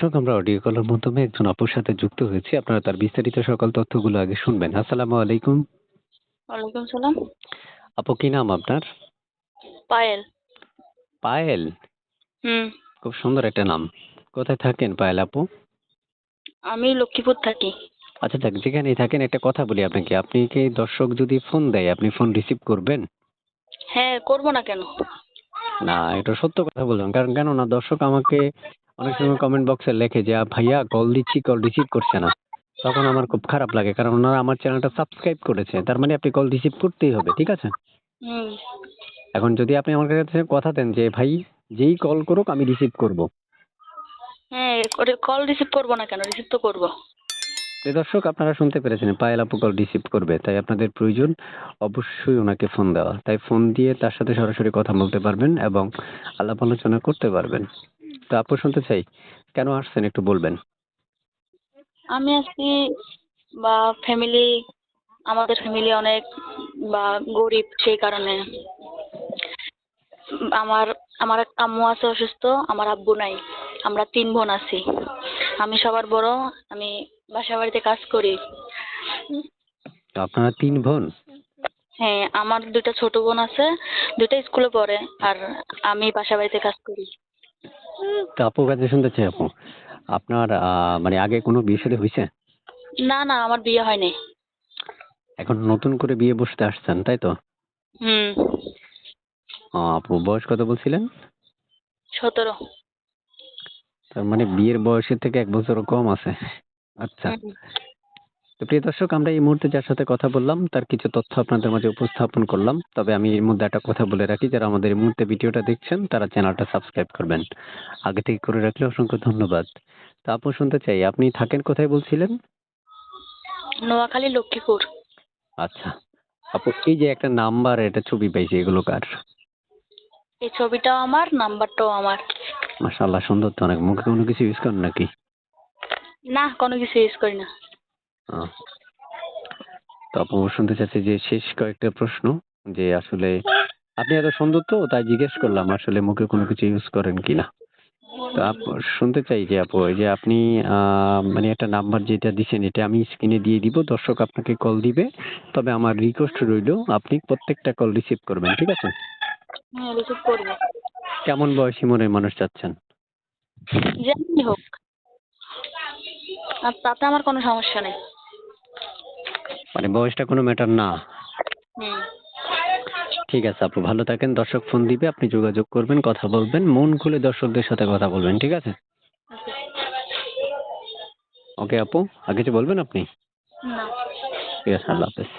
দর্শক, আমরা অডিও কলের মাধ্যমে একজন আপুর সাথে যুক্ত হয়েছি। আপনারা তার বিস্তারিত সকল তথ্যগুলো আগে শুনবেন। আসসালামু আলাইকুম। ওয়ালাইকুম সালাম। আপু, কি নাম আপনার? পায়েল। পায়েল? হুম। খুব সুন্দর একটা নাম। কোথায় থাকেন পায়েল আপু? আমি লক্ষ্মীপুর থাকি। আচ্ছা, যাক, যেখানেই থাকেন একটা কথা বলি আপনাকে। আপনি কি দর্শক যদি ফোন দেয় আপনি ফোন রিসিভ করবেন? হ্যাঁ, করব না কেন? না, এটা সত্য কথা বলবেন। কারণ কেন না, দর্শক আমাকে অনেক সময় কমেন্ট বক্সে লেখে যে ভাইয়া কল দিচ্ছি, কল রিসিভ করছে না। তখন আমার খুব খারাপ লাগে, কারণ ওনারা আমার চ্যানেলটা সাবস্ক্রাইব করেছে। তার মানে আপনি কল রিসিভ করতেই হবে, ঠিক আছে? হুম। এখন যদি আপনি আমার কাছে কথা দেন যে ভাই যেই কল করুক আমি রিসিভ করব। হ্যাঁ, কল রিসিভ করব না কেন? রিসিভ তো করব। তো দর্শক, আপনারা শুনতে পেরেছেন পায়েল আপু কল রিসিভ করবে, তাই আপনাদের প্রয়োজন অবশ্যই ওনাকে ফোন দেওয়া। তাই ফোন দিয়ে তার সাথে সরাসরি কথা বলতে পারবেন এবং আলাপ আলোচনা করতে পারবেন। তো আপু, শুনতে চাই কেন আসছেন একটু বলবেন। আমি আজকে আমাদের ফ্যামিলি অনেক গরিব, সেই কারণে। আমার আমার এক আম্মু আছে অসুস্থ, আমার আব্বু নাই। আমরা 3 বোন আছি। আমি সবার বড়। আমি বাসা বাড়িতে কাজ করি। তো আপনারা 3 বোন? হ্যাঁ, আমার 2টা ছোট বোন আছে, 2টা স্কুলে পড়ে, আর আমি বাসা বাড়িতে কাজ করি। তো আপুর কাছে শুনতে চাই, আপু আপনার মানে আগে কোনো বিয়ে শাদী হয়েছে? না না, আমার বিয়ে হয়নি। এখন নতুন করে বিয়ে বসতে আসছেন, তাই তো? হুম। আপু বয়স কত বলছিলেন? 17। তার মানে বিয়ের বয়সের থেকে 1 বছরও কম আছে। আচ্ছা। হুম। তো প্রিয় দর্শক, আমরা এই মুহূর্তে যার সাথে কথা বললাম তার কিছু তথ্য আপনাদের মাঝে উপস্থাপন করলাম। তবে আমি এর মধ্যে একটা কথা বলে রাখি, যারা আমাদের এই মুহূর্তে ভিডিওটা দেখছেন তারা চ্যানেলটা সাবস্ক্রাইব করবেন। আগে থেকে করে রাখলে অসংখ্য ধন্যবাদ। তা আপু, শুনতে চাই আপনি থাকেন কোথায় বলছিলেন? নোয়াখালী, লক্ষ্মীপুর। আচ্ছা আপু, এই যে একটা নাম্বার, এটা ছবি পাইছি, এগুলো কার? এই ছবিটাও আমার, নাম্বারটাও আমার। মাশাআল্লাহ, সুন্দর তো অনেক। মুখে কোনো কিছু ইউজ করেন নাকি? না, কোনো কিছু ইউজ করি না। আহ, তো আপু, শুনতে চাচ্ছি যে শেষ কয়েকটা প্রশ্ন, যে আসলে আপনি এত সুন্দর তো তাই জিজ্ঞেস করলাম আসলে মুখে কোনো কিছু ইউজ করেন কিনা। তো আপু, শুনতে চাই যে আপু, এই যে আপনি মানে একটা নাম্বার যেটা দিছেন এটা আমি স্ক্রিনে দিয়ে দিব, দর্শক আপনাকে কল দিবে। তবে আমার রিকোয়েস্ট রইলো আপনি প্রত্যেকটা কল রিসিভ করবেন, ঠিক আছে? হ্যাঁ, রিসিভ করবো। কেমন বয়সী মনের মানুষ চাচ্ছেন? যেমনই হোক, আর তাতে আমার কোনো সমস্যা নেই। মানে বয়সটা কোনো ম্যাটার না? হুম। ঠিক আছে আপু, ভালো থাকেন। দর্শক ফোন দিবে, আপনি যোগাযোগ করবেন, কথা বলবেন, মন খুলে দর্শকদের সাথে কথা বলবেন, ঠিক আছে? ওকে আপু, আর কিছু বলবেন আপনি? না। ঠিক আছে, আল্লাহ হাফেজ।